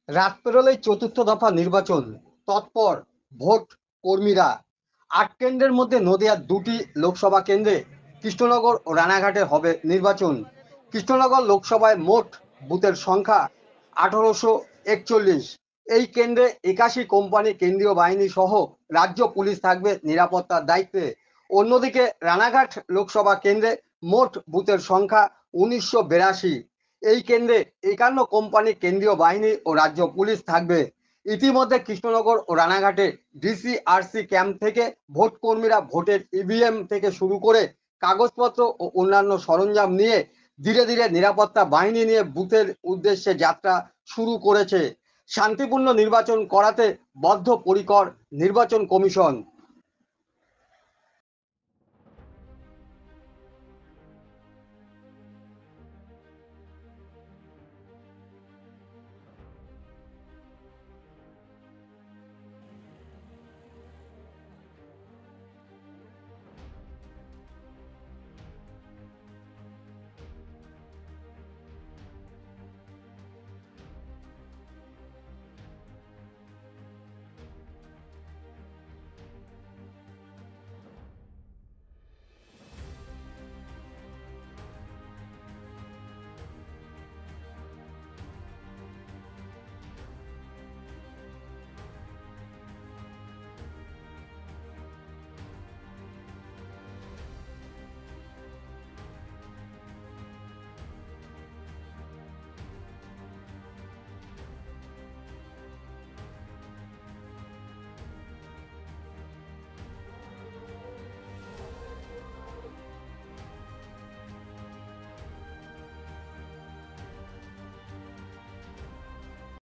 রাত পেরোলেই চতুর্থ দফা নির্বাচন, তৎপর ভোট কর্মীরা। ৮ কেন্দ্রের মধ্যে নদিয়ার ২টি লোকসভা কেন্দ্রে কৃষ্ণনগর ও রানাঘাটে হবে নির্বাচন। কৃষ্ণনগর লোকসভায় মোট বুথের সংখ্যা ১৮৪১। এই কেন্দ্রে ৮১ কোম্পানি কেন্দ্রীয় বাহিনী সহ রাজ্য পুলিশ থাকবে নিরাপত্তার দায়িত্বে। অন্যদিকে রানাঘাট লোকসভা কেন্দ্রে মোট বুথের সংখ্যা ১৯৮২। এই কেন্দ্রে ৫১ কোম্পানি কেন্দ্রীয় বাহিনী ও রাজ্য পুলিশ থাকবে। ইতিমধ্যে কৃষ্ণনগর ও রানাঘাটে ডিসিআরসি ক্যাম্প থেকে ভোট কর্মীরা ভোটের ইভিএম থেকে শুরু করে কাগজপত্র ও অন্যান্য সরঞ্জাম নিয়ে ধীরে ধীরে নিরাপত্তা বাহিনী নিয়ে বুথের উদ্দেশ্যে যাত্রা শুরু করেছে। শান্তিপূর্ণ নির্বাচন করাতে বদ্ধপরিকর নির্বাচন কমিশন।